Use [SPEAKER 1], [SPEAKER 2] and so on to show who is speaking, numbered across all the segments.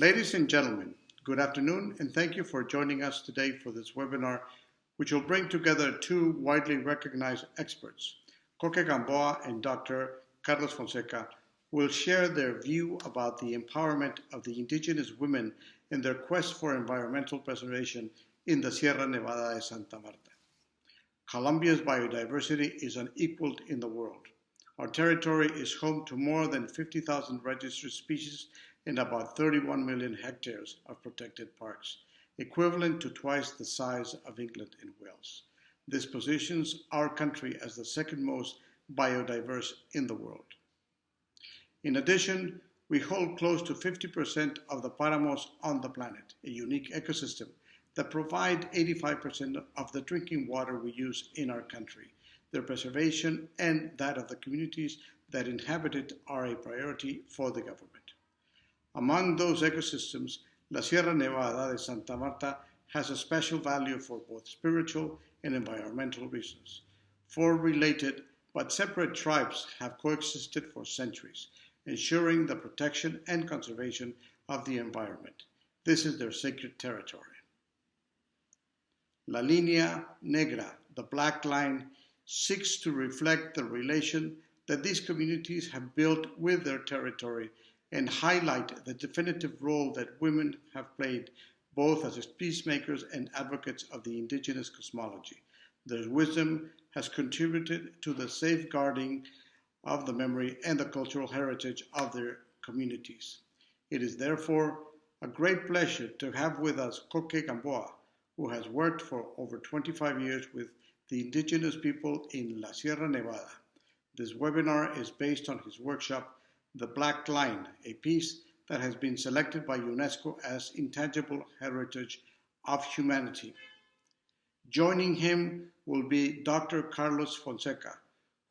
[SPEAKER 1] Ladies and gentlemen, good afternoon and thank you for joining us today for this webinar, which will bring together two widely recognized experts. Coque Gamboa and Dr. Carlos Fonseca will share their view about the empowerment of the indigenous women in their quest for environmental preservation in the Sierra Nevada de Santa Marta. Colombia's biodiversity is unequaled in the world. Our territory is home to more than 50,000 registered species and about 31 million hectares of protected parks, equivalent to twice the size of England and Wales. This positions our country as the second most biodiverse in the world. In addition, we hold close to 50% of the páramos on the planet, a unique ecosystem that provide 85% of the drinking water we use in our country. Their preservation and that of the communities that inhabit it are a priority for the government. Among those ecosystems, La Sierra Nevada de Santa Marta has a special value for both spiritual and environmental reasons. Four related but separate tribes have coexisted for centuries, ensuring the protection and conservation of the environment. This is their sacred territory. La Línea Negra, the black line, seeks to reflect the relation that these communities have built with their territory and highlight the definitive role that women have played both as peacemakers and advocates of the indigenous cosmology. Their wisdom has contributed to the safeguarding of the memory and the cultural heritage of their communities. It is therefore a great pleasure to have with us Coque Gamboa, who has worked for over 25 years with the indigenous people in La Sierra Nevada. This webinar is based on his workshop, The Black Line, a piece that has been selected by UNESCO as Intangible Heritage of Humanity. Joining him will be Dr. Carlos Fonseca,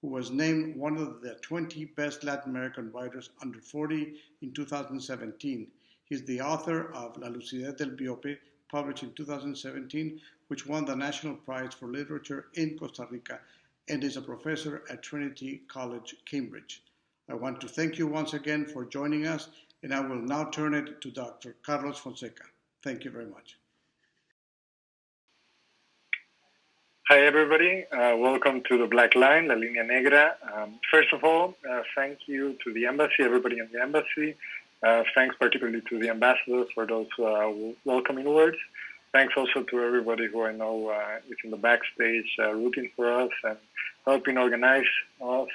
[SPEAKER 1] who was named one of the 20 best Latin American writers under 40 in 2017. He's the author of La Lucidez del Biope, published in 2017, which won the National Prize for Literature in Costa Rica, and is a professor at Trinity College, Cambridge. I want to thank you once again for joining us, and I will now turn it to Dr. Carlos Fonseca. Thank you very much.
[SPEAKER 2] Hi, everybody. Welcome to the Black Line, La Línea Negra. First of all, thank you to the embassy, everybody in the embassy. Thanks particularly to the ambassador for those welcoming words. Thanks also to everybody who I know is in the backstage rooting for us and helping organize us.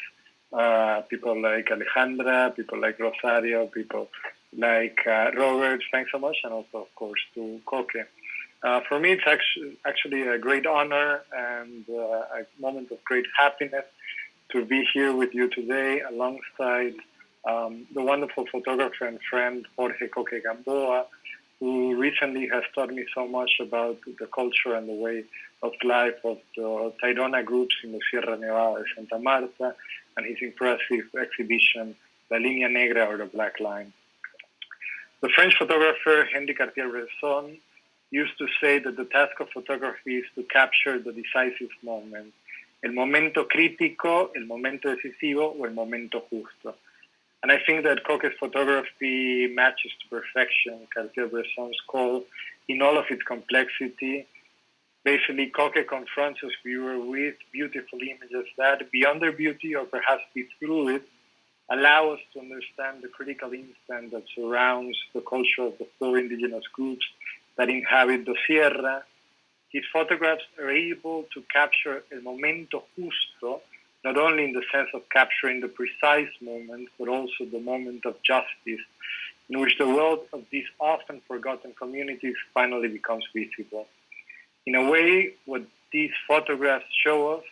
[SPEAKER 2] People like Alejandra, people like Rosario, people like Robert. Thanks so much. And also, of course, to Coque. For me, it's actually a great honor and a moment of great happiness to be here with you today alongside the wonderful photographer and friend Jorge Coque Gamboa, who recently has taught me so much about the culture and the way of life of the Tairona groups in the Sierra Nevada de Santa Marta, and his impressive exhibition, La Línea Negra, or the Black Line. The French photographer Henri Cartier-Bresson used to say that the task of photography is to capture the decisive moment, el momento crítico, el momento decisivo, o el momento justo. And I think that Coque's photography matches to perfection Cartier-Bresson's call in all of its complexity. Basically, Coque confronts us viewer with beautiful images that, beyond their beauty or perhaps be through it, allow us to understand the critical instant that surrounds the culture of the four indigenous groups that inhabit the Sierra. His photographs are able to capture el momento justo, not only in the sense of capturing the precise moment, but also the moment of justice, in which the world of these often forgotten communities finally becomes visible. In a way, what these photographs show us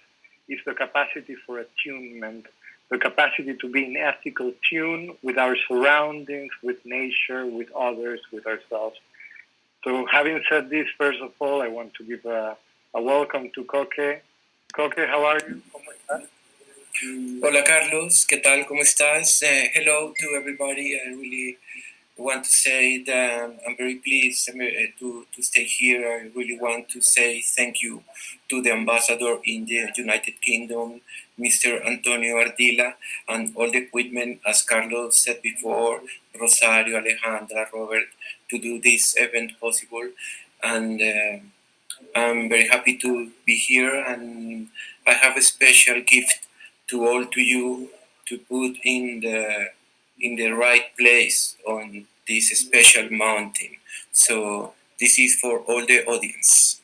[SPEAKER 2] is the capacity for attunement, the capacity to be in ethical tune with our surroundings, with nature, with others, with ourselves. So having said this, first of all, I want to give a welcome to Coque. Coque, how are you? ¿Cómo estás?
[SPEAKER 3] Hola Carlos, ¿qué tal? ¿Cómo estás? Hello to everybody. I really want to say that I'm very pleased to stay here. I really want to say thank you to the ambassador in the United Kingdom, Mr. Antonio Ardila, and all the equipment, as Carlos said before, Rosario, Alejandra, Robert, do this event possible. And I'm very happy to be here, and I have a special gift to all to you to put in the right place on this special mountain. So this is for all the audience.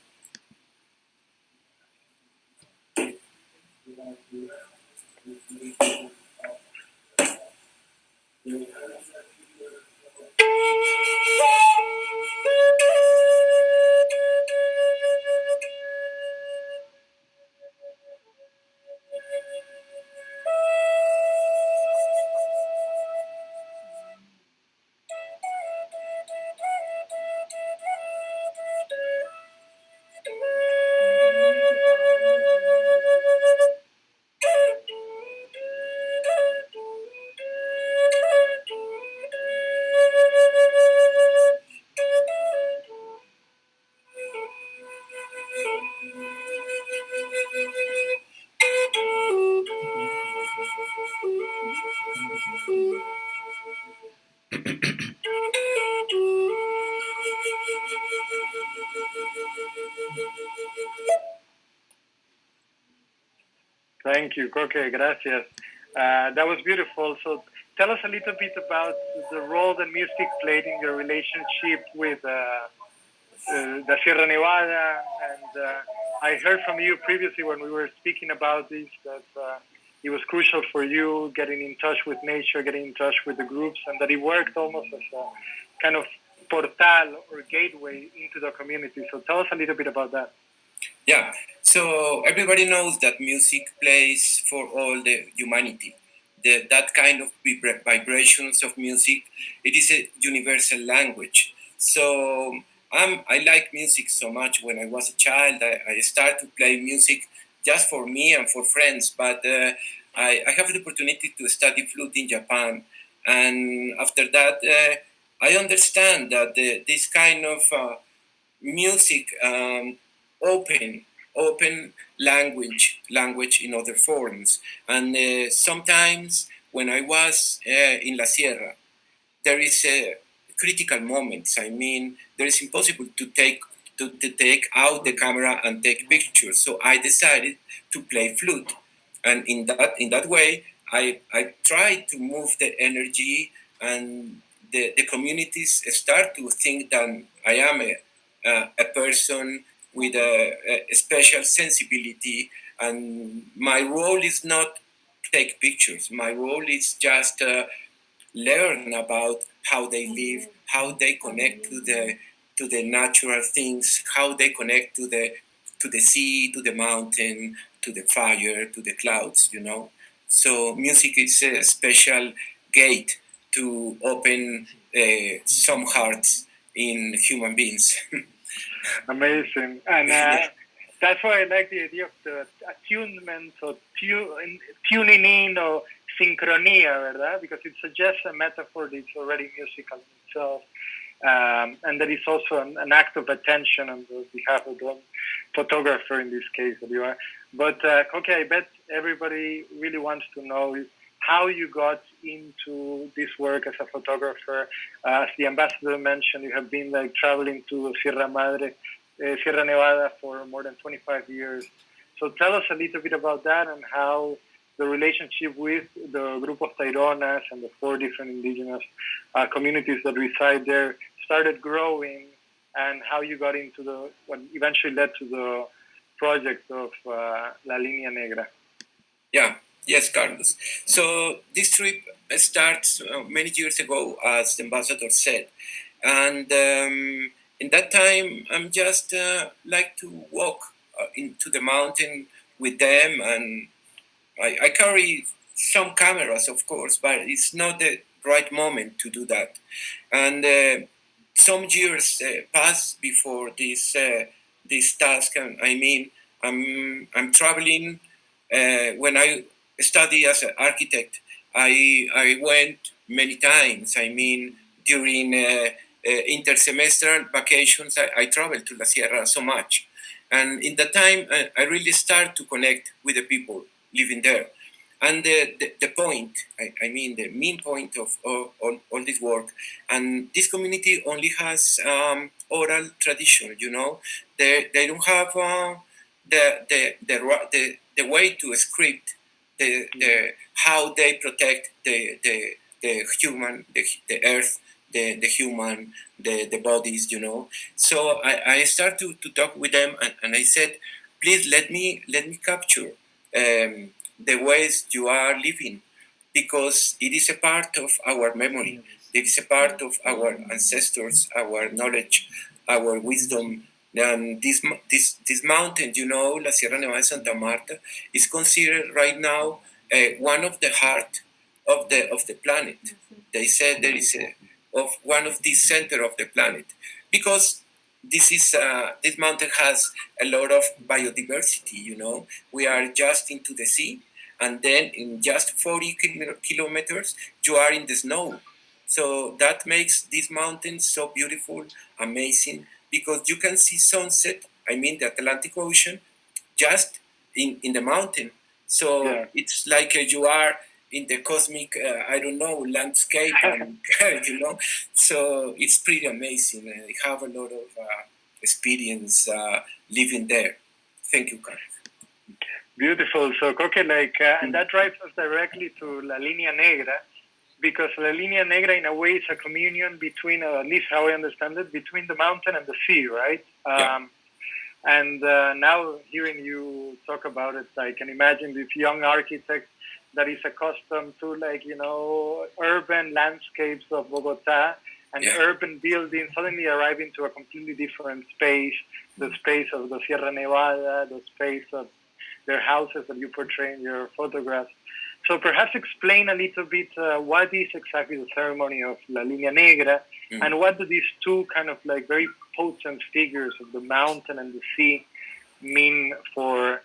[SPEAKER 2] Thank you, Coque. Gracias. That was beautiful. So tell us a little bit about the role that music played in your relationship with the Sierra Nevada. And I heard from you previously when we were speaking about this that it was crucial for you getting in touch with nature, getting in touch with the groups, and that it worked almost as a kind of portal or gateway into the community. So tell us a little bit about that.
[SPEAKER 3] Yeah, so everybody knows that music plays for all the humanity. That kind of vibrations of music, it is a universal language. So I like music so much. When I was a child, I started to play music just for me and for friends, but I have the opportunity to study flute in Japan. And after that, I understand that this kind of music open language in other forms. And sometimes when I was in La Sierra, there is critical moments. I mean, there is impossible to take out the camera and take pictures. So I decided to play flute, and in that way, I tried to move the energy, and the communities start to think that I am a person with a special sensibility, and my role is not take pictures. My role is just learn about how they live, how they connect to the natural things, how they connect to the sea, to the mountain, to the fire, to the clouds. You know, so music is a special gate to open some hearts in human beings.
[SPEAKER 2] Amazing. And that's why I like the idea of the attunement or tuning in or synchronia, ¿verdad? Because it suggests a metaphor that's already musical in itself. And that is also an act of attention on the behalf of the photographer in this case that you are. But Coque, I bet everybody really wants to know how you got into this work as a photographer. As the ambassador mentioned, you have been like traveling to Sierra Nevada for more than 25 years. So tell us a little bit about that and how the relationship with the group of Taironas and the 4 different indigenous communities that reside there started growing, and how you got into what eventually led to the project of La Línea Negra.
[SPEAKER 3] Yeah. Yes, Carlos. So this trip starts many years ago, as the ambassador said, and in that time, I'm just like to walk into the mountain with them, and I carry some cameras, of course, but it's not the right moment to do that. And some years pass before this task, and I mean, I'm traveling. When I study as an architect, I went many times. I mean, during intersemestral vacations, I traveled to La Sierra so much. And in that time, I really start to connect with the people living there. And the point, I mean, the main point of all this work, and this community only has oral tradition, they don't have the way to script the how they protect the human, the earth, the human, the bodies, So I start to talk with them, and I said, please let me capture the ways you are living, because it is a part of our memory. It is a part of our ancestors, our knowledge, our wisdom. And this mountain, La Sierra Nevada de Santa Marta, is considered right now one of the heart of the planet. They said there is of one of the center of the planet, because this mountain has a lot of biodiversity. We are just into the sea, and then in just 40 kilometers you are in the snow. So that makes this mountain so beautiful, amazing, because you can see sunset, I mean the Atlantic Ocean, just in the mountain. So
[SPEAKER 2] Yeah.
[SPEAKER 3] it's like you are in the cosmic, I don't know, landscape, and So it's pretty amazing. I have a lot of experience living there. Thank you, Carl.
[SPEAKER 2] Beautiful. So, Coque, and that drives us directly to La Línea Negra, because La Línea Negra, in a way, is a communion between, at least how I understand it, between the mountain and the sea, right?
[SPEAKER 3] Yeah.
[SPEAKER 2] And now hearing you talk about it, I can imagine this young architect that is accustomed to, urban landscapes of Bogota and urban buildings suddenly arriving to a completely different space, the space of the Sierra Nevada, the space of their houses that you portray in your photographs. So perhaps explain a little bit what is exactly the ceremony of La Línea Negra, and what do these two kind of very potent figures of the mountain and the sea mean for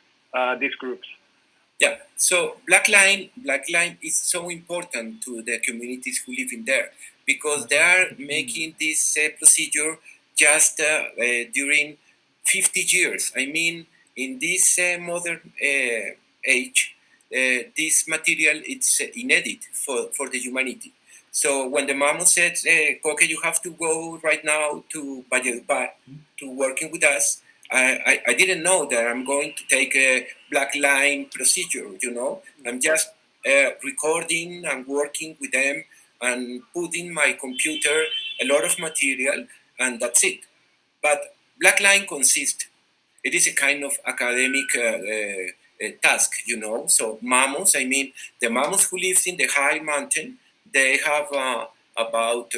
[SPEAKER 2] these groups?
[SPEAKER 3] Yeah, so Black Line is so important to the communities who live in there, because they are making this procedure just during 50 years. I mean, in this modern age, this material is inedited for the humanity. So when the Mamo said, Coque, you have to go right now to Valledupar to working with us, I didn't know that I'm going to take a Black Line procedure, I'm just recording and working with them and putting my computer a lot of material, and that's it. But Black Line consists, it is a kind of academic task, So Mamos, I mean, the Mamos who lives in the high mountain, they have about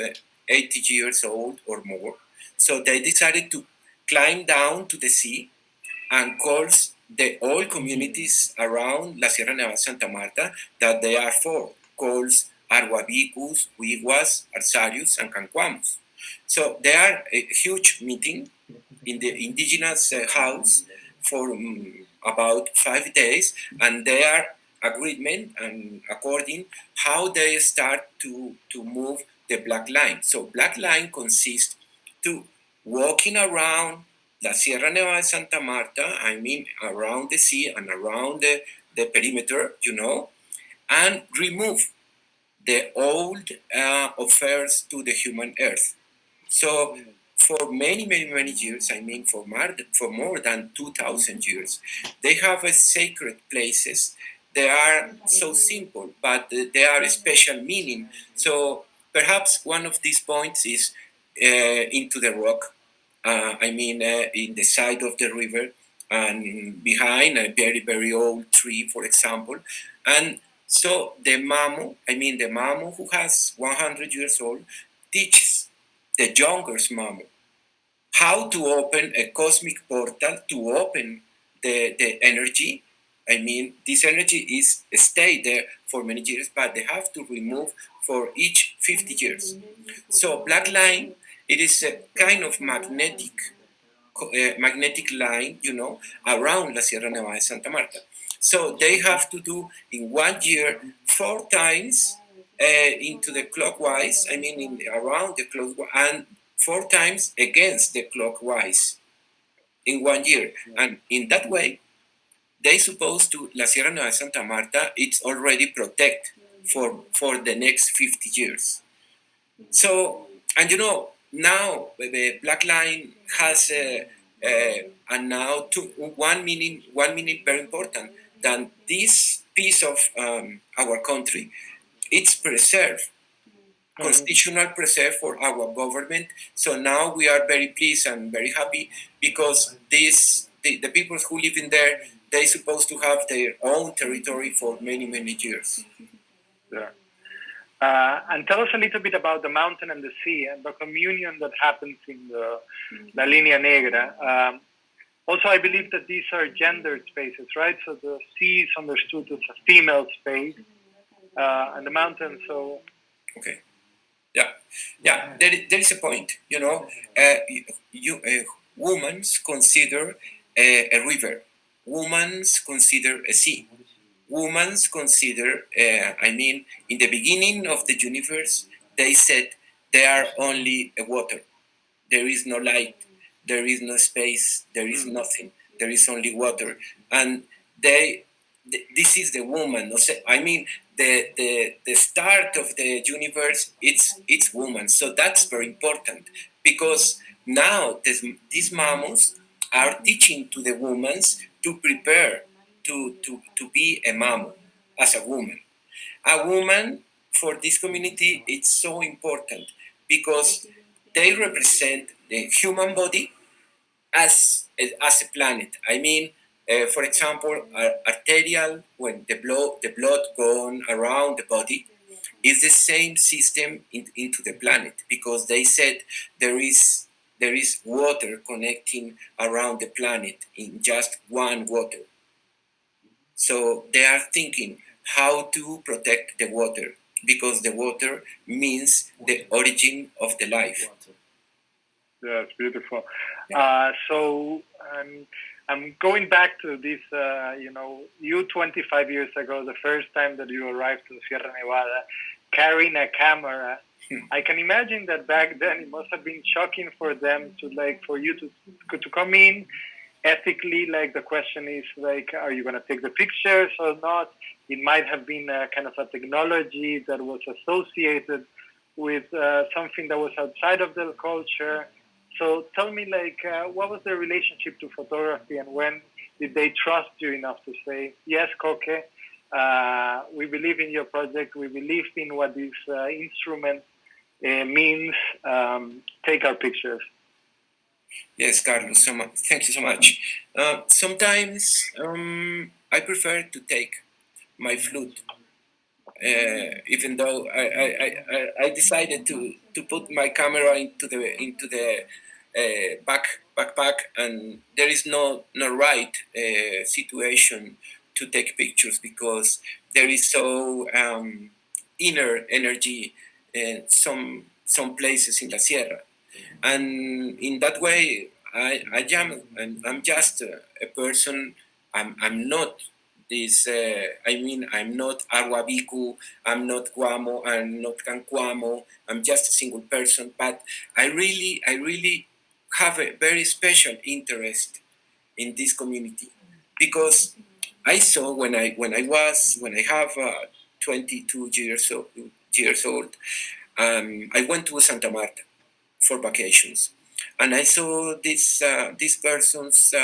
[SPEAKER 3] 80 years old or more. So they decided to climb down to the sea and calls the all communities around La Sierra Nevada Santa Marta that they are for, calls Arhuavicus, Huiguas, Arsarius, and Cancuamos. So they are a huge meeting in the indigenous house for about 5 days, and their agreement and according how they start to move the Black Line. So Black Line consists to walking around La Sierra Nevada de Santa Marta, I mean around the sea and around the perimeter, and remove the old affairs to the human earth. So for many, many, many years, I mean for more than 2,000 years, they have a sacred places. They are so simple, but they are a special meaning. So perhaps one of these points is into the rock, in the side of the river and behind a very, very old tree, for example. And so the Mamo who has 100 years old, teaches the younger Mamo how to open a cosmic portal to open the energy. I mean, this energy is stay there for many years, but they have to remove for each 50 years. So Black Line, it is a kind of magnetic line, around La Sierra Nevada de Santa Marta. So they have to do in 1 year 4 times into the clockwise, around the clockwise, and 4 times against the clockwise in 1 year. And in that way, they supposed to, La Sierra Nevada de Santa Marta, it's already protected for the next 50 years. So, and now the Black Line has and now one meaning very important, that this piece of our country, it's preserved, constitutional preserved for our government. So now we are very pleased and very happy because the people who live in there, they supposed to have their own territory for many, many years.
[SPEAKER 2] Yeah. And tell us a little bit about the mountain and the sea and the communion that happens in the La Línea Negra. Also, I believe that these are gendered spaces, right? So the sea is understood as a female space, and the mountain, so...
[SPEAKER 3] Okay. Yeah. There is a point, women consider a river. Women consider a sea. Women consider, in the beginning of the universe, they said they are only a water. There is no light, there is no space, there is nothing. There is only water. And this is the woman. The start of the universe, it's woman. So that's very important because now these mammals are teaching to the women to prepare to be a mammal as a woman. A woman for this community, it's so important because they represent the human body as a planet. For example, arterial, when the blood going around the body, is the same system into the planet because they said there is water connecting around the planet in just one water. So they are thinking how to protect the water because the water means the origin of the life.
[SPEAKER 2] Yeah, it's beautiful. So I'm going back to this, you 25 years ago, the first time that you arrived to Sierra Nevada, carrying a camera. I can imagine that back then it must have been shocking for them for you to come in ethically. The question is are you going to take the pictures or not? It might have been a kind of a technology that was associated with something that was outside of their culture. So tell me, what was their relationship to photography, and when did they trust you enough to say, yes, Coque, we believe in your project, we believe in what this instrument means, take our pictures?
[SPEAKER 3] Yes, Carlos, thank you so much. Sometimes I prefer to take my flute, even though I decided to put my camera into the backpack, and there is no right situation to take pictures because there is so inner energy in some places in La Sierra, and in that way I'm just a person. I'm not this. I'm not Arhuabicu. I'm not Guamo. I'm not Cancuamo. I'm just a single person. But I really have a very special interest in this community because I saw when I have 22 years old, I went to Santa Marta for vacations, and I saw these persons,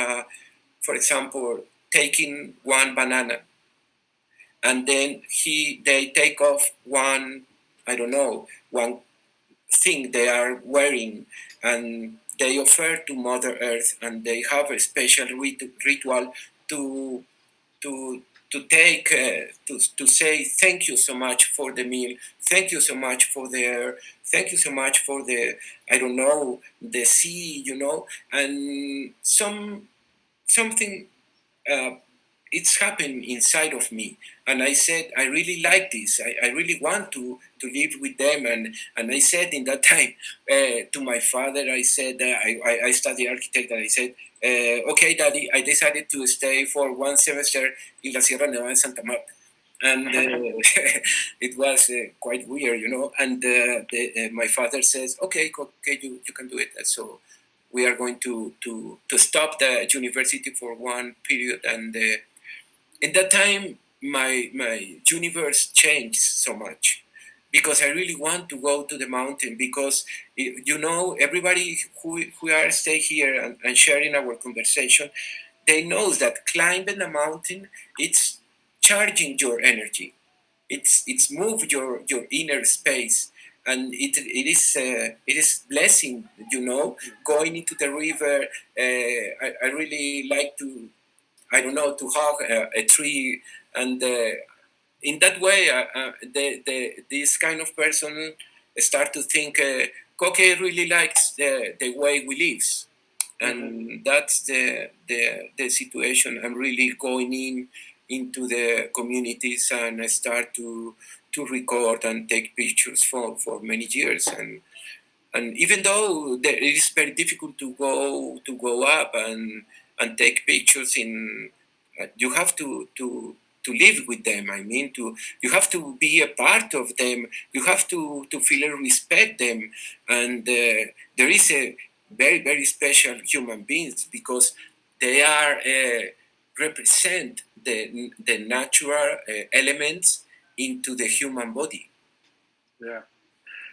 [SPEAKER 3] for example, taking one banana, and then they take off one, I don't know, one thing they are wearing, and they offer to Mother Earth, and they have a special ritual to take to say thank you so much for the meal, thank you so much for the air, thank you so much for the, I don't know, the sea, and something it's happened inside of me, and I said I really like this. I really want to live with them, and I said in that time to my father, I said I studied architect, and I said, okay, Daddy, I decided to stay for one semester in La Sierra Nevada de Santa Marta, and it was quite weird, And my father says, okay, you can do it. So we are going to stop the university for one period, and in that time, my universe changed so much because I really want to go to the mountain because everybody who are stay here and sharing our conversation, they knows that climbing the mountain, it's charging your energy, it's move your inner space, and it is blessing, going into the river. I really like to, I don't know, to hug a tree, and in that way, this kind of person start to think, Koke really likes the way we live, and that's the situation. I'm really going into the communities, and I start to record and take pictures for many years, and even though it is very difficult to go up and take pictures in, you have to live with them. I mean, you have to be a part of them. You have to feel and respect them, and there is a very very special human beings because they are represent the natural elements into the human body.
[SPEAKER 2] Yeah.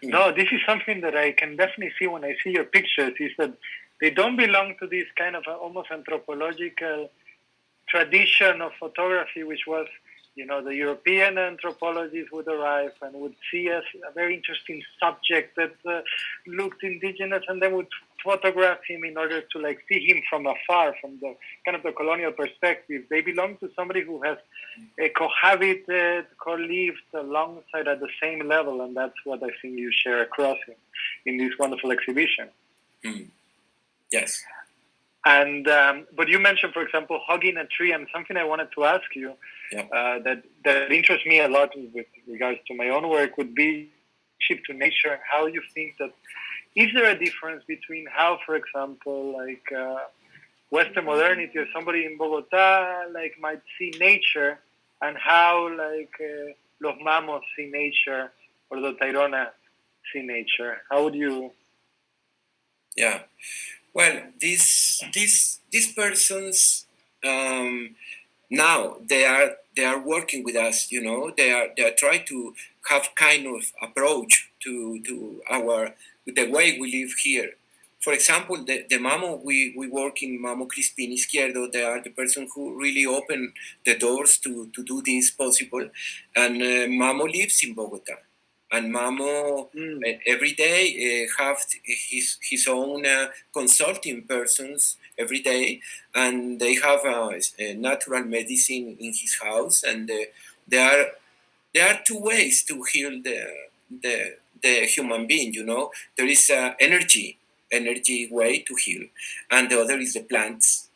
[SPEAKER 2] No, this is something that I can definitely see when I see your pictures, is that they don't belong to this kind of almost anthropological tradition of photography, which was, the European anthropologists would arrive and would see us a very interesting subject that looked indigenous, and then would photograph him in order to see him from afar, from the kind of the colonial perspective. They belong to somebody who has cohabited, co-lived alongside at the same level, and that's what I think you share across in this wonderful exhibition.
[SPEAKER 3] Yes.
[SPEAKER 2] And but you mentioned, for example, hugging a tree, and something I wanted to ask you that interests me a lot with regards to my own work would be relationship to nature, and how you think that, is there a difference between how, for example, Western modernity or somebody in Bogota might see nature, and how los Mamos see nature or the Tairona see nature? How would you?
[SPEAKER 3] Yeah. Well, these persons now they are working with us. They are trying to have kind of approach to the way we live here. For example, the Mamo we work in Mamo Crispin Izquierdo. They are the person who really open the doors to do this possible, and Mamo lives in Bogota. And Mamo every day have his own consulting persons every day, and they have a natural medicine in his house, and there are two ways to heal the human being. There is energy way to heal, and the other is the plants,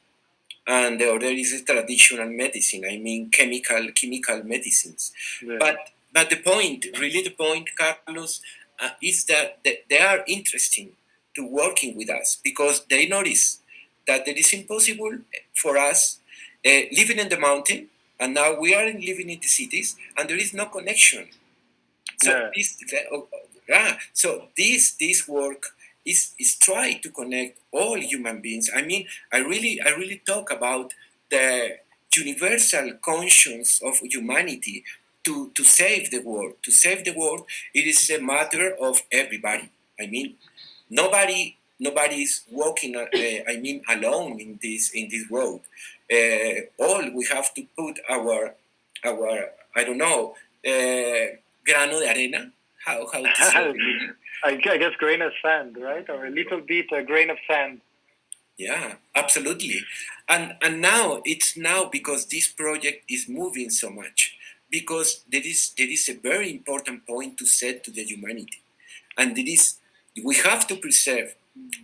[SPEAKER 3] and the other is the traditional medicine. I mean chemical medicines,
[SPEAKER 2] Yeah.
[SPEAKER 3] But the point, Carlos, is that they are interesting to working with us because they notice that it is impossible for us living in the mountain, and now we are living in the cities, and there is no connection. So this work is try to connect all human beings. I mean, I really talk about the universal conscience of humanity to save the world. To save the world, it is a matter of everybody. I mean, nobody is walking. Alone in this road. All we have to put our I don't know, grano de arena. How to say?
[SPEAKER 2] I guess grain of sand, right? Or a little bit a grain of sand.
[SPEAKER 3] Yeah, absolutely. And now it's because this project is moving so much, because there is a very important point to set to the humanity, and it is we have to preserve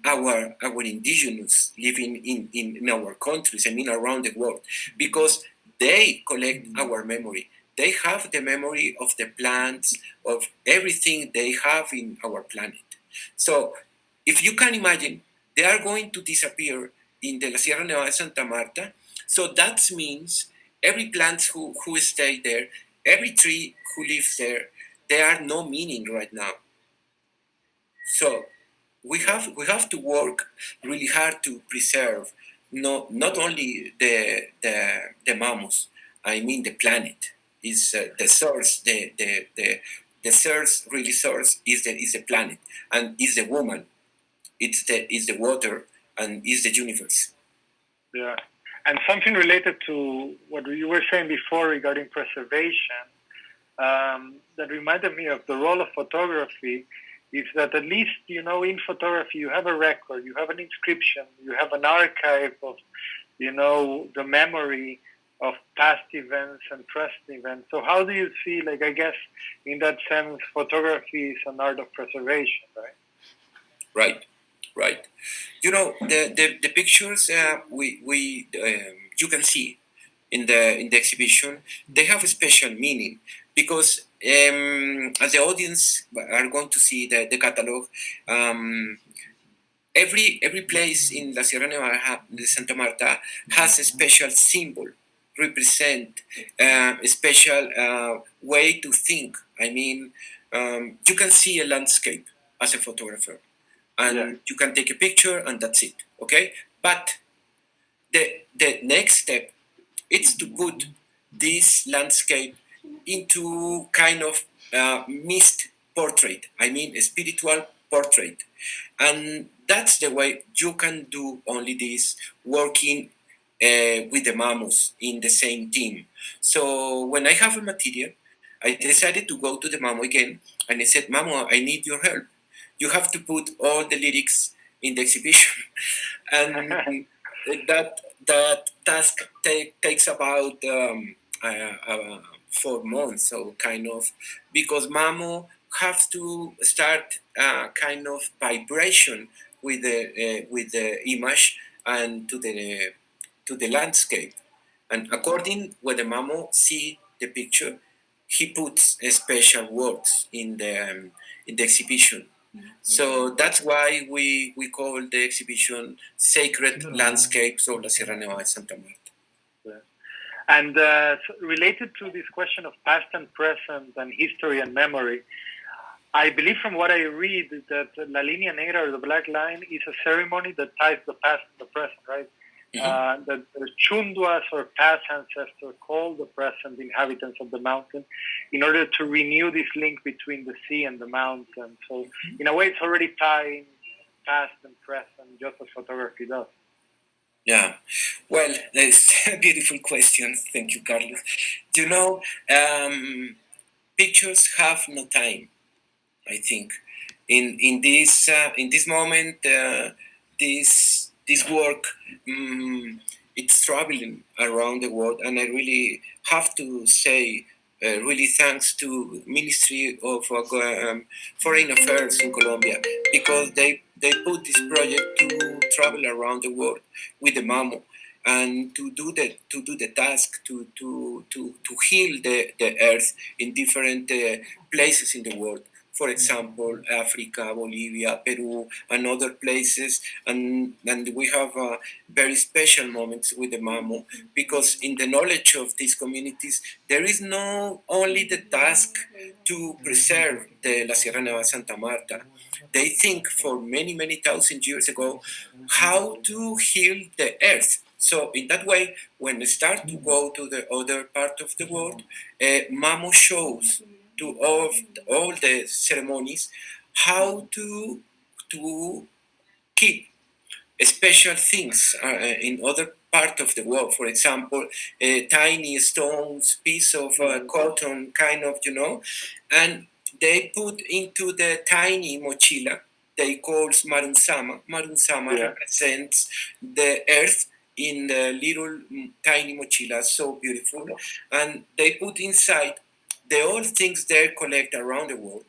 [SPEAKER 3] our indigenous living in our countries. I mean, around the world, because they collect our memory. They have the memory of the plants, of everything they have in our planet. So, if you can imagine, they are going to disappear in the Sierra Nevada de Santa Marta. So that means every plant who stay there, every tree who lives there, they are no meaning right now. So we have to work really hard to preserve not only the Mamos, I mean the planet is the source. The source, really source, is the planet, and is the woman. It's the water, and is the universe.
[SPEAKER 2] Yeah. And something related to what you were saying before regarding preservation, that reminded me of the role of photography, is that at least, in photography, you have a record, you have an inscription, you have an archive of, the memory of past events and present events. So how do you see, I guess, in that sense, photography is an art of preservation, right?
[SPEAKER 3] Right. The pictures you can see in the exhibition, they have a special meaning because as the audience are going to see the catalog, every place in La Sierra Nevada de Santa Marta has a special symbol, represent a special way to think. I mean, you can see a landscape as a photographer, and you can take a picture, and that's it. Okay, but the next step is to put this landscape into kind of mist portrait. I mean, a spiritual portrait, and that's the way you can do only this working with the mammals in the same team. So when I have a material, I decided to go to the mammo again, and I said, "Mammo, I need your help. You have to put all the lyrics in the exhibition," and that task takes about 4 months, so kind of, because mammo have to start kind of vibration with the image and to the landscape, and according when the mammo see the picture, he puts special words in the exhibition. So that's why we call the exhibition Sacred Landscapes of La Sierra Nevada de Santa Marta.
[SPEAKER 2] Yeah. And related to this question of past and present and history and memory, I believe from what I read that La Línea Negra, or the Black Line, is a ceremony that ties the past and the present, right? Mm-hmm. That the Chunduas, or past ancestors, call the present inhabitants of the mountain in order to renew this link between the sea and the mountain. So in a way, it's already tying past and present, just as photography does.
[SPEAKER 3] Yeah, well, that's a beautiful question. Thank you, Carlos. Pictures have no time. I think in this moment, this work, it's traveling around the world, and I really have to say, really thanks to Ministry of Foreign Affairs in Colombia, because they put this project to travel around the world with the mammo, and to do the task to heal the earth in different places in the world. For example, Africa, Bolivia, Peru, and other places. And we have very special moments with the mammo, because in the knowledge of these communities, there is no only the task to preserve the La Sierra Nevada Santa Marta. They think for many, many thousand years ago how to heal the earth. So in that way, when they start to go to the other part of the world, mammo shows to all the ceremonies how to keep special things in other part of the world. For example, tiny stones, piece of cotton, kind of, and they put into the tiny mochila. They call marunsama. Marunsama represents the earth in the little tiny mochila, so beautiful, and they put inside the old things they collect around the world,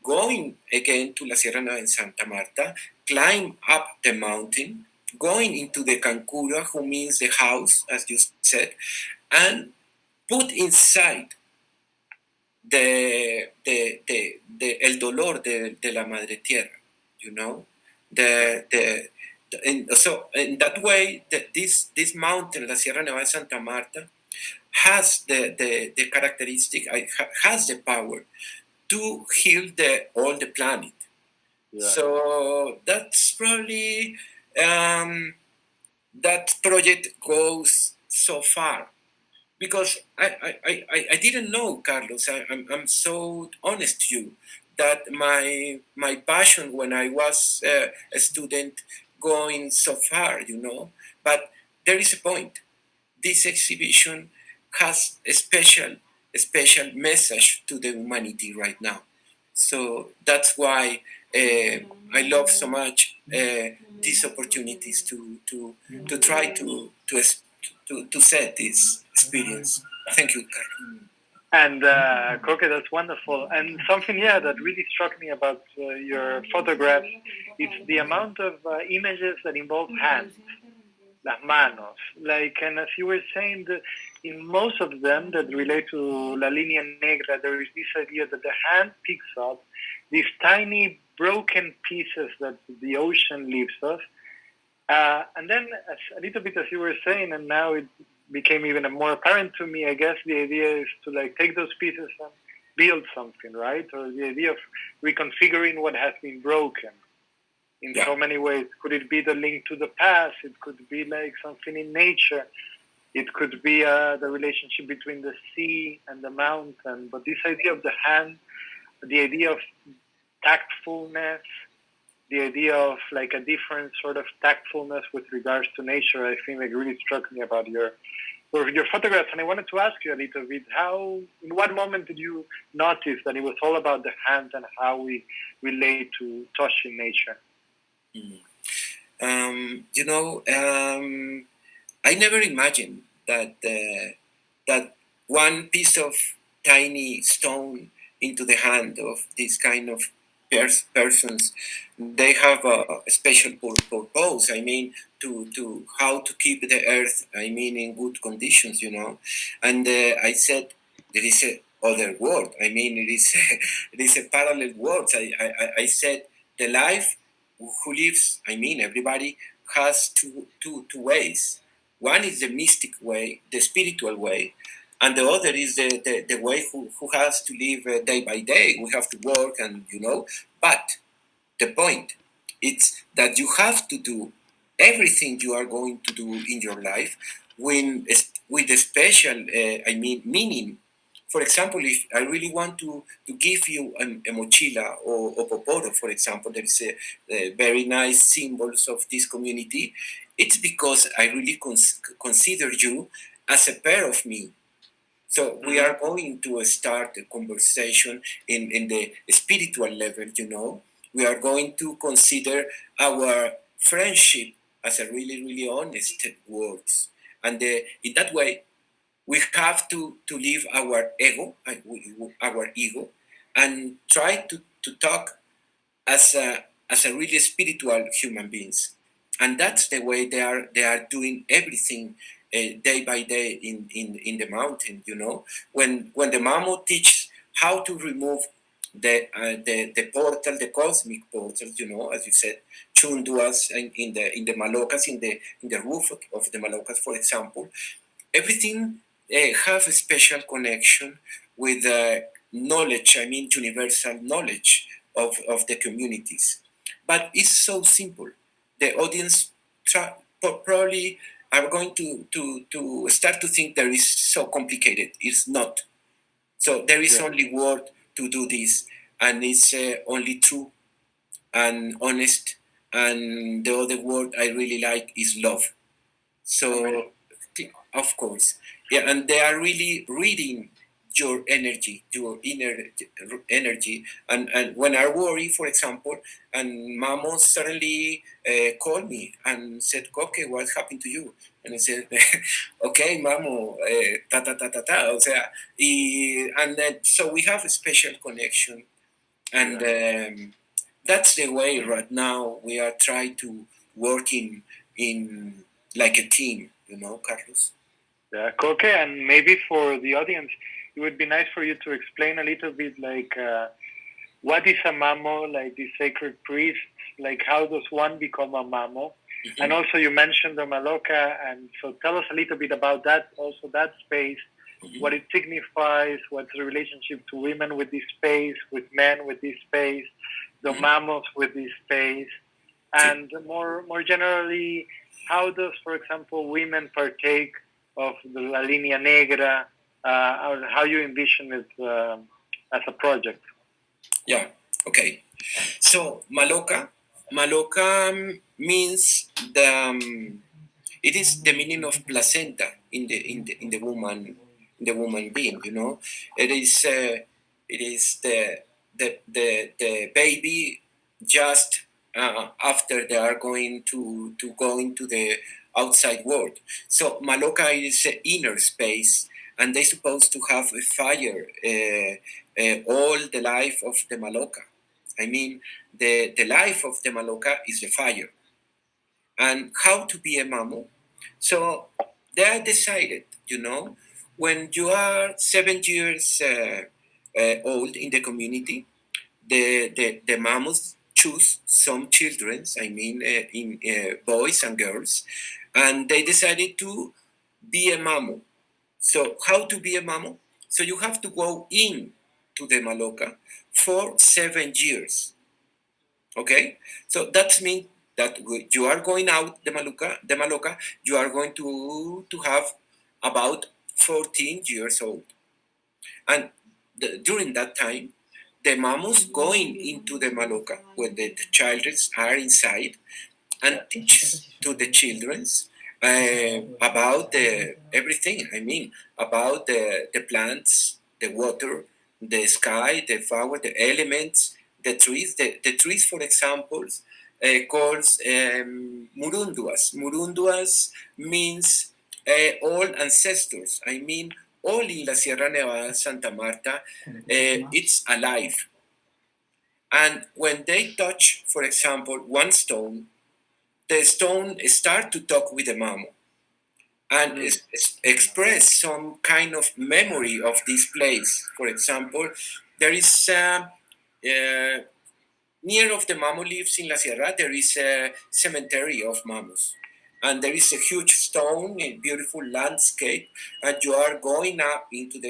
[SPEAKER 3] going again to La Sierra Nevada in Santa Marta, climb up the mountain, going into the cancura, who means the house, as you said, and put inside the el dolor de la madre tierra, so in that way, this mountain, La Sierra Nevada de Santa Marta, has the characteristic, has the power to heal all the planet. Yeah. So that's probably that project goes so far because I didn't know, Carlos. I'm so honest to you that my passion when I was a student going so far, But there is a point. This exhibition has a special message to the humanity right now. So that's why I love so much these opportunities to try to set this experience. Thank you, Carlos.
[SPEAKER 2] And Koke, that's wonderful. And something, yeah, that really struck me about your photographs is the amount of images that involve hands, las manos. Like, and as you were saying, in most of them that relate to La Línea Negra, there is this idea that the hand picks up these tiny broken pieces that the ocean leaves us. And then a little bit as you were saying, and now it became even more apparent to me, I guess the idea is to like take those pieces and build something, right? Or the idea of reconfiguring what has been broken in so many ways. Could it be the link to the past? It could be like something in nature. It could be the relationship between the sea and the mountain. But this idea of the hand, the idea of tactfulness, the idea of like a different sort of tactfulness with regards to nature, I think like really struck me about your photographs. And I wanted to ask you a little bit, in what moment did you notice that it was all about the hands and how we relate to touching nature?
[SPEAKER 3] I never imagined that that one piece of tiny stone into the hand of this kind of persons, they have a special purpose. I mean, to how to keep the earth. I mean, in good conditions, And I said there is a other word. I mean, it is a parallel word. I said the life who lives. I mean, everybody has two ways. One is the mystic way, the spiritual way, and the other is the way who has to live day by day. We have to work, and But the point is that you have to do everything you are going to do in your life with a special, meaning. For example, if I really want to give you a mochila or poporo, for example, there is a very nice symbols of this community. It's because I really consider you as a pair of me. So we are going to start a conversation in the spiritual level, We are going to consider our friendship as a really, really honest words. And in that way, we have to leave our ego, and try to talk as a really spiritual human beings. And that's the way they are doing everything day by day in the mountain. When the Mamo teaches how to remove the portal, the cosmic portal, as you said, chunduas in the Malokas, in the roof of the Malokas, for example, everything have a special connection with knowledge. I mean, universal knowledge of the communities. But it's so simple. The audience probably are going to start to think that is so complicated. It's not. So there is only word to do this, and it's only true and honest. And the other word I really like is love. So, of course, and they are really reading your energy, your inner energy. And when I worry, for example, and Mamo suddenly called me and said, "Coque, what happened to you?" And I said, "Okay, Mamo, ta ta ta ta ta." O sea, and then so we have a special connection, and that's the way right now we are trying to work in like a team, Carlos.
[SPEAKER 2] Yeah, Coque, and maybe for the audience, it would be nice for you to explain a little bit like what is a mamo, like the sacred priest, like how does one become a mamo? Mm-hmm. And also you mentioned the Maloka, and so tell us a little bit about that, also that space, mm-hmm. what it signifies, what's the relationship to women with this space, with men with this space, the mm-hmm. mamos with this space, and more generally, how does, for example, women partake of the La Línea Negra, or how you envision it as a project.
[SPEAKER 3] Yeah. Okay. So Maloca means it is the meaning of placenta in the woman being. You know, it is the baby just after they are going to go into the outside world. So Maloca is inner space, and they're supposed to have a fire all the life of the Maloca. I mean, the life of the Maloca is the fire. And how to be a mamu? So they are decided, you know, when you are 7 years old in the community, the mamus choose some children, I mean, in boys and girls, and they decided to be a mamu. So how to be a mamu? So you have to go in to the Maloca for 7 years. Okay, so that means that you are going out the Maloca, you are going to have about 14 years old, and during that time, the mamus going into the Maloca when the children are inside and teach to the children about everything. I mean, about the plants, the water, the sky, the fire, the elements, the trees. The trees, for example, calls murunduas. Murunduas means all ancestors. I mean, all in La Sierra Nevada, Santa Marta, it's alive. And when they touch, for example, one stone, the stone start to talk with the mamu and express some kind of memory of this place. For example, there is near of the mamu lives in La Sierra, there is a cemetery of mamus. And there is a huge stone, a beautiful landscape, and you are going up into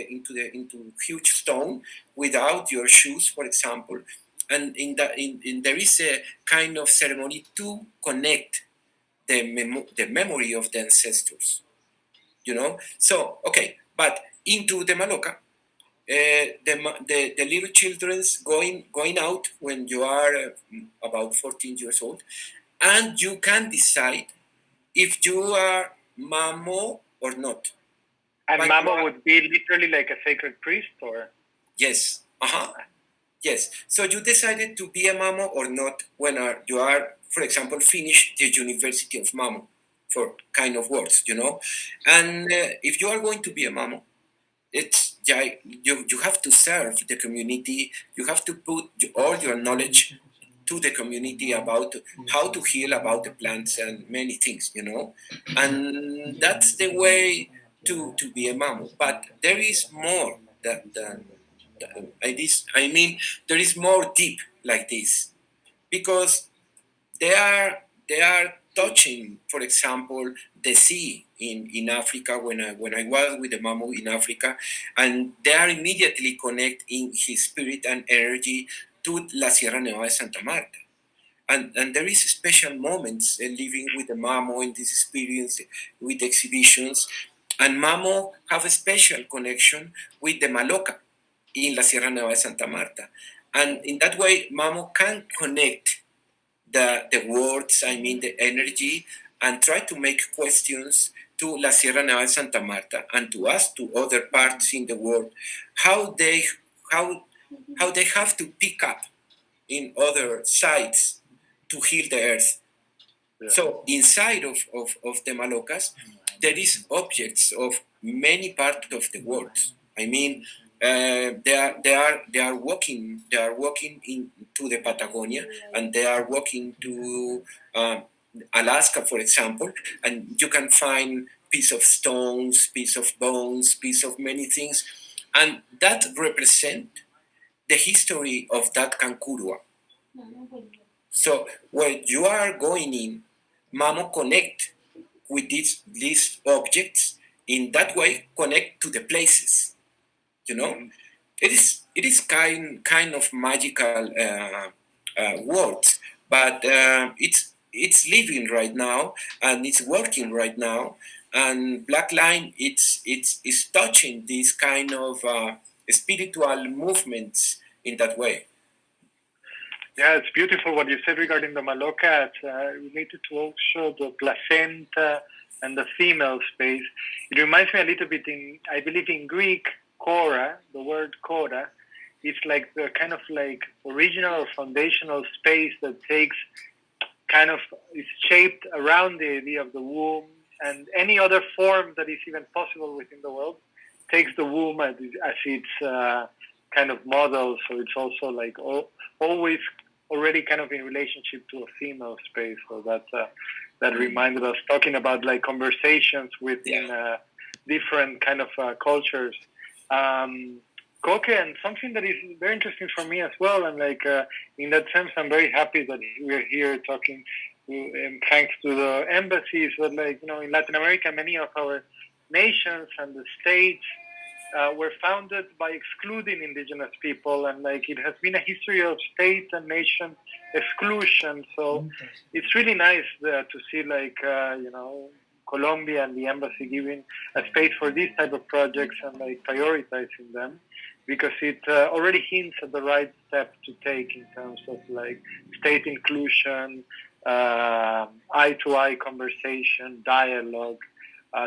[SPEAKER 3] huge stone without your shoes, for example. And there is a kind of ceremony to connect the memory of the ancestors, you know. So okay, but into the Maloca, the little children's going out when you are about 14 years old, and you can decide if you are mamo or not.
[SPEAKER 2] And
[SPEAKER 3] But
[SPEAKER 2] Mamo would be literally like a sacred priest, or?
[SPEAKER 3] Yes, yes. So you decided to be a mamo or not when you are, for example, finished the University of Mamo, for kind of words, you know. And if you are going to be a mamo, it's you have to serve the community. You have to put all your knowledge to the community about how to heal about the plants and many things, you know. And that's the way to be a mamo. But there is more than I mean, there is more deep like this, because they are touching, for example, the sea in Africa when I was with the Mamu in Africa, and they are immediately connecting his spirit and energy to La Sierra Nevada de Santa Marta. And there is special moments living with the Mamo in this experience with exhibitions, and Mamo have a special connection with the Maloca in La Sierra Nevada de Santa Marta. And in that way, Mamo can connect the words, I mean the energy, and try to make questions to La Sierra Nevada de Santa Marta and to us, to other parts in the world, how they how they have to pick up in other sites to heal the earth. Yeah. So inside of the Malocas, there is objects of many parts of the world. I mean, they are walking into the Patagonia, and they are walking to Alaska, for example, and you can find piece of stones, piece of bones, piece of many things, and that represent the history of that Kankura. So when you are going in, Mamo connect with these objects. In that way, connect to the places. You know, it is kind of magical words, but it's living right now, and it's working right now, And Black Line, it's touching these kind of spiritual movements in that way.
[SPEAKER 2] Yeah, it's beautiful what you said regarding the Maloca. It's related to also the placenta and the female space. It reminds me a little bit I believe in Greek, kora, the word kora, it's like the kind of like original or foundational space that takes kind of, is shaped around the idea of the womb and any other form that is even possible within the world, takes the womb as its kind of model. So it's also like always already kind of in relationship to a female space. So that reminded us talking about like conversations within different kind of cultures. Koke, and something that is very interesting for me as well, and like in that sense, I'm very happy that we're here talking, and thanks to the embassies. But like in Latin America, many of our nations and the states were founded by excluding indigenous people, and like it has been a history of state and nation exclusion. So it's really nice to see like Colombia and the embassy giving a space for these type of projects and like prioritizing them, because it already hints at the right step to take in terms of like state inclusion, eye-to-eye conversation, dialogue.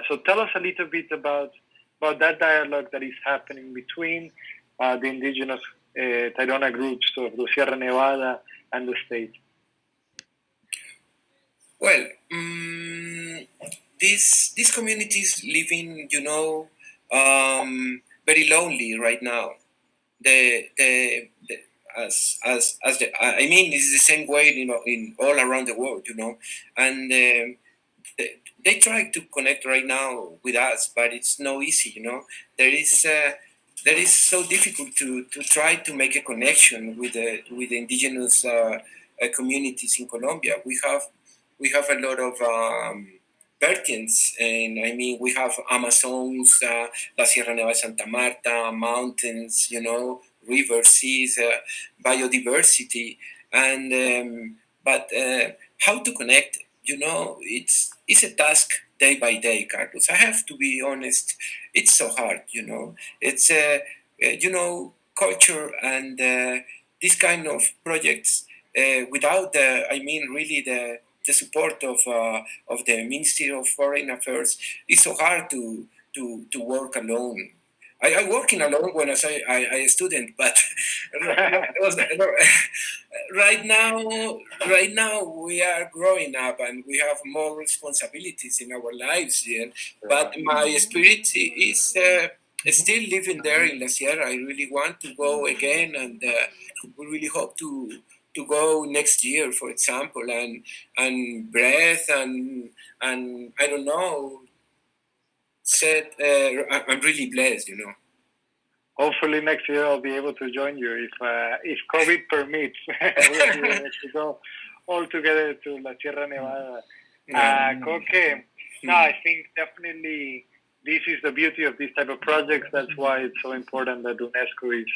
[SPEAKER 2] So tell us a little bit about that dialogue that is happening between the indigenous Tairona groups of the Sierra Nevada and the state.
[SPEAKER 3] Well, these communities living, very lonely right now. I mean, it's the same way, in all around the world, and they try to connect right now with us, but it's no easy, There is so difficult to try to make a connection with the indigenous communities in Colombia. We have a lot of vertients, and I mean, we have Amazons, La Sierra Nevada, Santa Marta, mountains, rivers, seas, biodiversity, and but how to connect? It's a task day by day, Carlos. I have to be honest. It's so hard, It's culture and this kind of projects without the support of the Ministry of Foreign Affairs. It's so hard to work alone. I working alone when I a student, but right now we are growing up and we have more responsibilities in our lives. Yeah? But my spirit is still living there in La Sierra. I really want to go again, and we really hope to go next year, for example, and breathe and I don't know. I'm really blessed,
[SPEAKER 2] Hopefully next year I'll be able to join you if COVID permits. We'll be able to go all together to La Sierra Nevada. Koke, no, I think definitely this is the beauty of these type of projects. That's why it's so important that UNESCO is,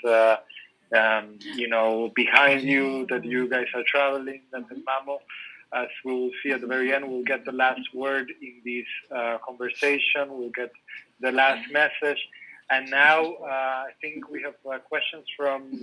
[SPEAKER 2] behind you, that you guys are traveling, that the Mamo, as we will see at the very end, we'll get the last word in this conversation. We'll get the last message. And now I think we have questions from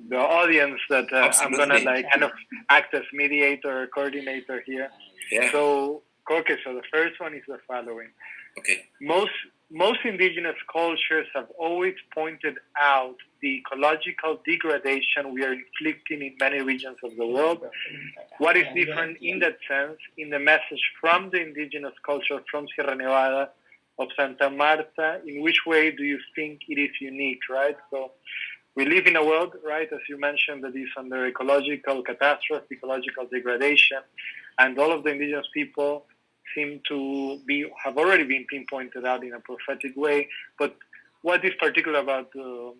[SPEAKER 2] the audience that I'm going to kind of act as mediator or coordinator here.
[SPEAKER 3] Yeah.
[SPEAKER 2] So, Koke, the first one is the following.
[SPEAKER 3] Okay.
[SPEAKER 2] Most indigenous cultures have always pointed out the ecological degradation we are inflicting in many regions of the world. What is different in that sense, in the message from the indigenous culture from Sierra Nevada, of Santa Marta? In which way do you think it is unique, right? So we live in a world, right, as you mentioned, that is under ecological catastrophe, ecological degradation, and all of the indigenous people seem to have already been pinpointed out in a prophetic way. But what is particular about the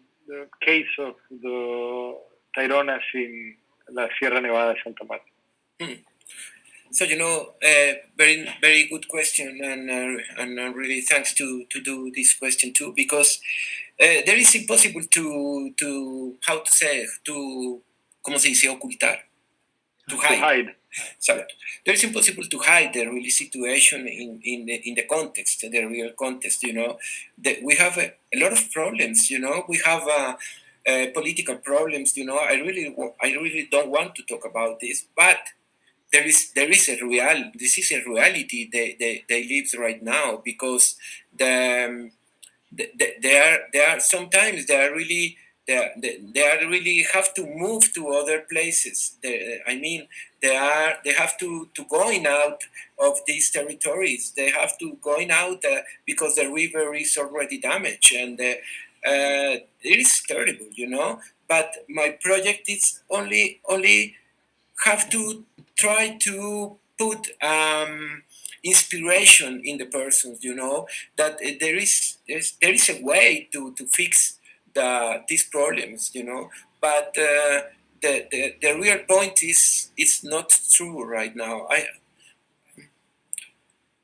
[SPEAKER 2] case of the Taironas in La Sierra Nevada, Santa Marta?
[SPEAKER 3] So very very good question, and really thanks to do this question too, because there is impossible to how to say, to ¿cómo se dice? Ocultar, to hide. So it's impossible to hide the real situation in the context, the real context. We have a lot of problems. We have political problems. I really don't want to talk about this, but this is a reality they live right now, because the they are sometimes they are really have to move to other places. They have to going out of these territories. They have to going out because the river is already damaged, and it is terrible. But my project is only have to try to put inspiration in the persons, that there is a way to fix these problems, but the real point is it's not true right now.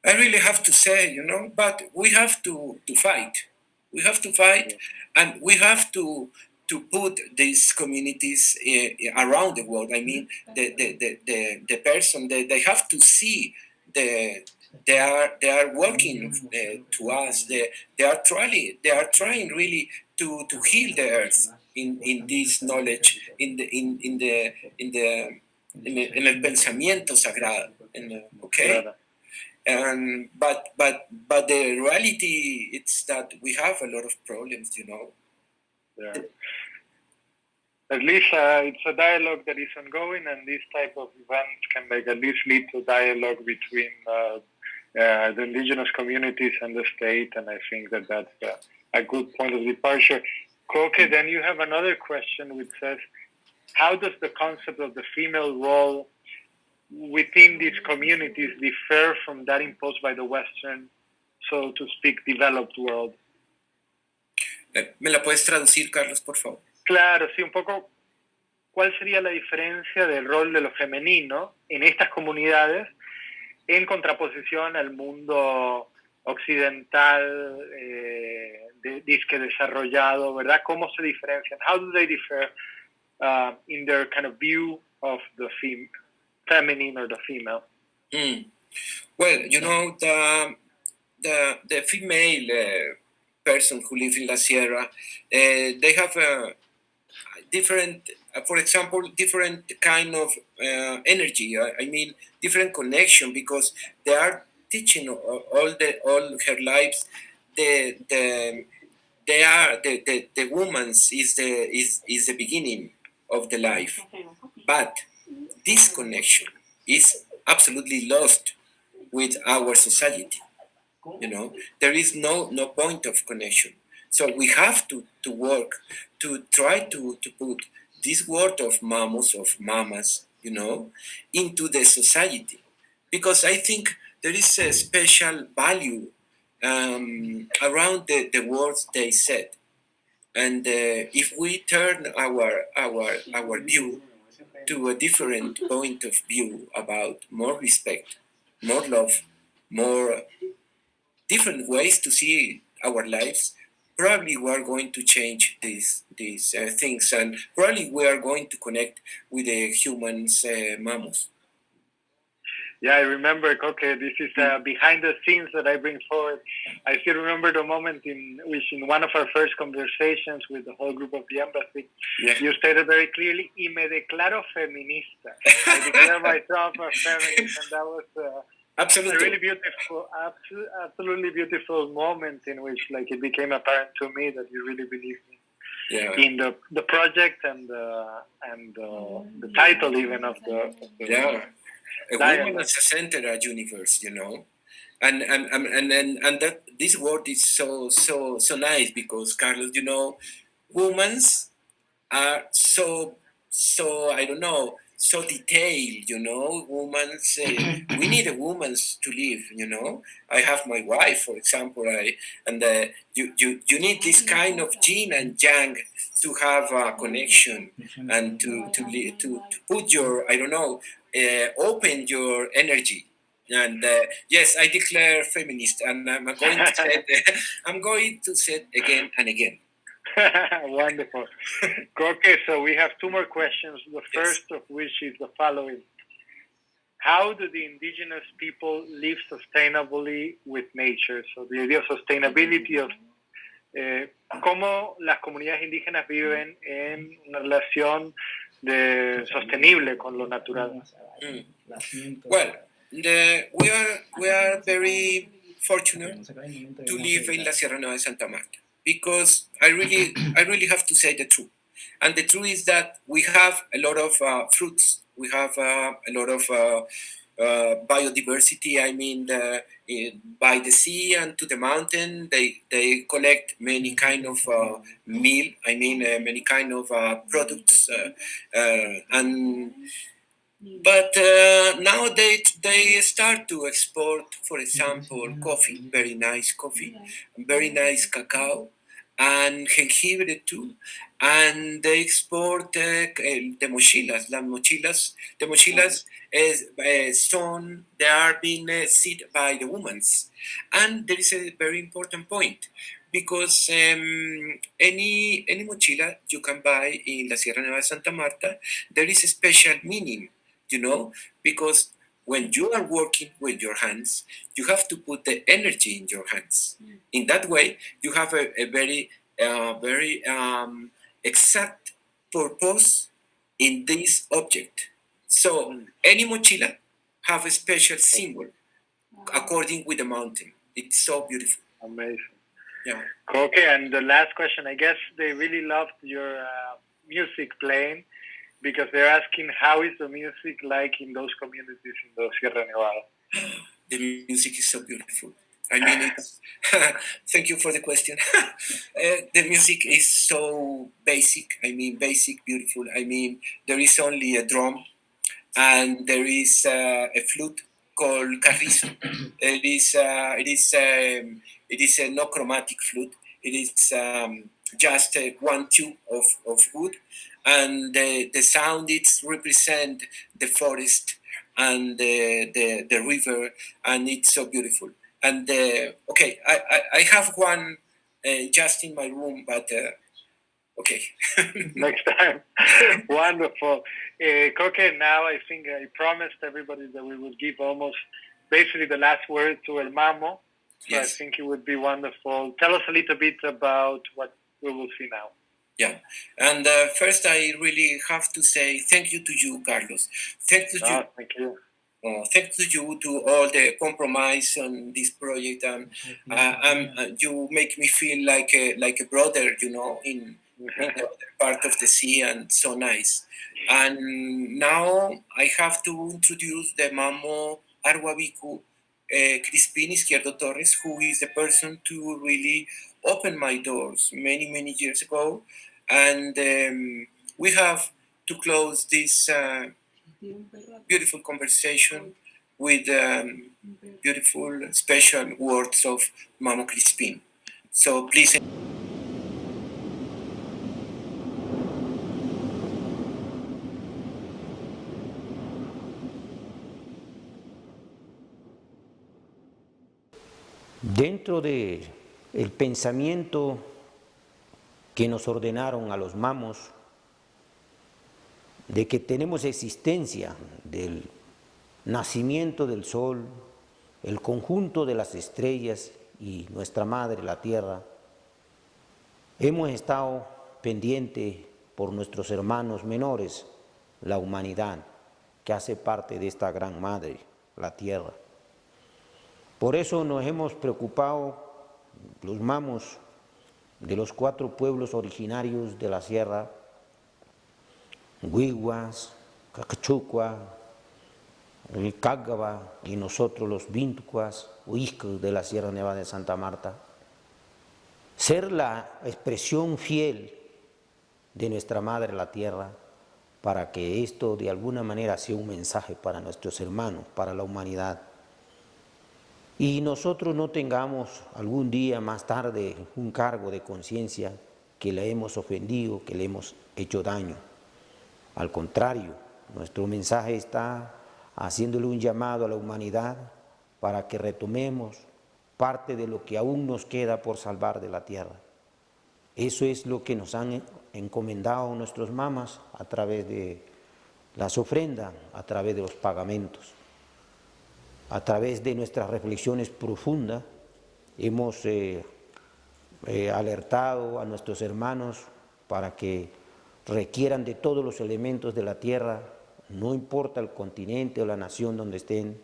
[SPEAKER 3] I really have to say, but we have to fight. We have to fight, and we have to put these communities around the world. I mean, the person they have to see the they are working to us. They are trying really to heal the earth in this knowledge en el pensamiento sagrado. Okay. But the reality it's that we have a lot of problems.
[SPEAKER 2] Yeah. At least it's a dialogue that is ongoing, and this type of events can at least lead to dialogue between the indigenous communities and the state, and I think that's a good point of departure. Koke, then you have another question which says, how does the concept of the female role within these communities differ from that imposed by the Western, so to speak, developed world?
[SPEAKER 3] ¿Me la puedes traducir, Carlos, por favor?
[SPEAKER 2] Claro, sí, un poco. ¿Cuál sería la diferencia del rol de lo femenino en estas comunidades en contraposición al mundo occidental, disque desarrollado, ¿verdad? ¿Cómo se diferencian? How do they differ in their kind of view of the feminine or the female?
[SPEAKER 3] Well, the female person who lives in La Sierra, they have a different, for example, different kind of energy. I mean, different connection, because they are teaching all her lives. The woman's is the beginning of the life, but this connection is absolutely lost with our society. There is no point of connection. So we have to work to try to put this word of mamas, into the society, because I think there is a special value around the words they said, and if we turn our view to a different point of view about more respect, more love, more different ways to see our lives, probably we are going to change these things, and probably we are going to connect with the humans, mammals.
[SPEAKER 2] Yeah, I remember, Koke, this is behind the scenes that I bring forward. I still remember the moment in which, in one of our first conversations with the whole group of the embassy, you stated very clearly, "Y me declaro feminista." I declare myself a feminist, and that was
[SPEAKER 3] Absolutely.
[SPEAKER 2] a really beautiful, absolutely beautiful moment in which, like, it became apparent to me that you really believe in the project and the title even of the
[SPEAKER 3] a woman as a center of universe, and that this word is so nice, because Carlos, women's are so I don't know, so detailed, women's we need a woman's to live. I have my wife, for example, you need this kind of yin and yang to have a connection, and to put your, I don't know, open your energy. And yes, I declare feminist, and I'm going to say it again and again.
[SPEAKER 2] Wonderful. Okay, so we have two more questions. The first of which is the following. how do the indigenous people live sustainably with nature? So the idea of sustainability of cómo las comunidades indígenas viven en una relación sostenible con lo natural.
[SPEAKER 3] Well, we are very fortunate to live in la Sierra Nueva de Santa Marta because I really have to say the truth. And the truth is that we have a lot of fruits. We have a lot of biodiversity. I mean, by the sea and to the mountain, they collect many kind of meal. I mean, many kind of products, but now they start to export, for example, coffee, very nice coffee, very nice cacao, and jengibre too. And they export the mochilas. The mochilas son, they are being seed by the women. And there is a very important point because any mochila you can buy in la Sierra Nueva de Santa Marta, there is a special meaning, you know, because when you are working with your hands, you have to put the energy in your hands. In that way, you have a very exact purpose in this object. So any mochila have a special symbol according with the mountain. It's so beautiful.
[SPEAKER 2] Amazing.
[SPEAKER 3] Yeah.
[SPEAKER 2] Okay, and the last question, I guess they really loved your music playing because they're asking how is the music like in those communities in the Sierra Nevada?
[SPEAKER 3] The music is so beautiful. I mean, it's thank you for the question. The music is so basic. I mean, basic, beautiful. I mean, there is only a drum and there is a flute called carrizo. It is a no chromatic flute. It is just one tube of wood, and the sound it represent the forest and the river, and it's so beautiful. And okay, I have one just in my room, but okay.
[SPEAKER 2] Next time. Wonderful. Coque, now I think I promised everybody that we would give almost basically the last word to El Mamo. So yes. I think it would be wonderful. Tell us a little bit about what we will see now.
[SPEAKER 3] Yeah, and first I really have to say thank you to you, Carlos. Thank you.
[SPEAKER 2] Thank you.
[SPEAKER 3] Thanks to you to all the compromise on this project, and you make me feel like a brother, you know, in the other part of the sea, and so nice. And now I have to introduce the Mamo Arhuabicu Crispin Izquierdo Torres, who is the person to really open my doors many years ago, and we have to close this beautiful conversation with beautiful special words of Mamo Crispin. So please.
[SPEAKER 4] Dentro de el pensamiento que nos ordenaron a los mamos, de que tenemos existencia del nacimiento del sol, el conjunto de las estrellas y nuestra madre, la tierra, hemos estado pendientes por nuestros hermanos menores, la humanidad, que hace parte de esta gran madre, la tierra. Por eso nos hemos preocupado, los mamos de los 4 pueblos originarios de la sierra, Huiguas, Cacachucua, el Cágaba y nosotros los Vintucuas, Huiscos de la Sierra Nevada de Santa Marta, ser la expresión fiel de nuestra Madre la Tierra para que esto de alguna manera sea un mensaje para nuestros hermanos, para la humanidad. Y nosotros no tengamos algún día más tarde un cargo de conciencia que le hemos ofendido, que le hemos hecho daño. Al contrario, nuestro mensaje está haciéndole un llamado a la humanidad para que retomemos parte de lo que aún nos queda por salvar de la tierra. Eso es lo que nos han encomendado nuestros mamas a través de las ofrendas, a través de los pagamentos. a través de nuestras reflexiones profundas, hemos alertado a nuestros hermanos para que requieran de todos los elementos de la tierra, no importa el continente o la nación donde estén.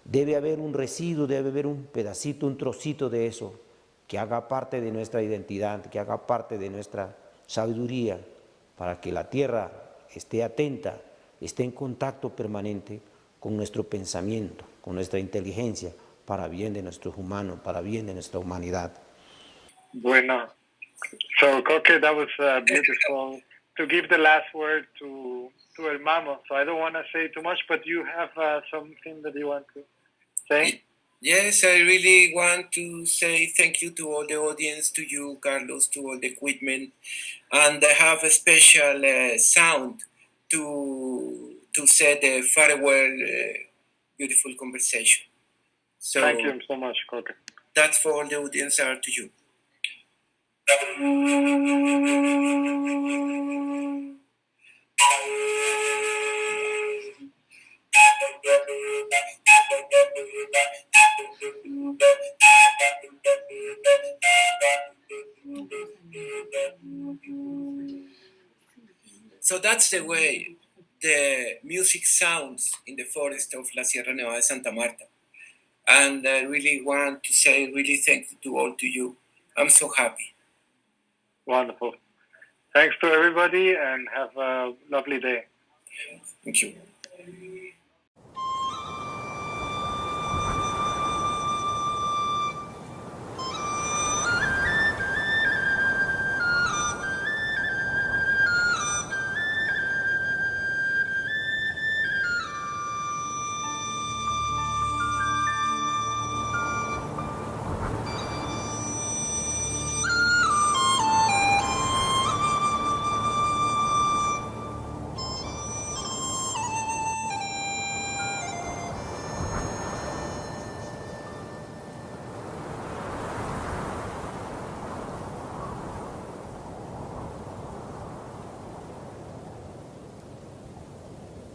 [SPEAKER 4] Debe haber un residuo, debe haber un pedacito, un trocito de eso que haga parte de nuestra identidad, que haga parte de nuestra sabiduría, para que la tierra esté atenta, esté en contacto permanente con nuestro pensamiento, con nuestra inteligencia, para bien de nuestros humanos, para bien de nuestra humanidad.
[SPEAKER 2] Bueno, so Coque, that was beautiful. To give the last word to Hermano, so I don't want to say too much, but you have something that you want to say?
[SPEAKER 3] Yes, I really want to say thank you to all the audience, to you, Carlos, to all the equipment, and I have a special sound to set the farewell beautiful conversation. So
[SPEAKER 2] Thank you so much, Coque.
[SPEAKER 3] that's for all the audience are to you. So that's the way the music sounds in the forest of La Sierra Nevada de Santa Marta. And I really want to say really thank you to all to you. I'm so happy.
[SPEAKER 2] Wonderful. Thanks to everybody and have a lovely day.
[SPEAKER 3] Thank you.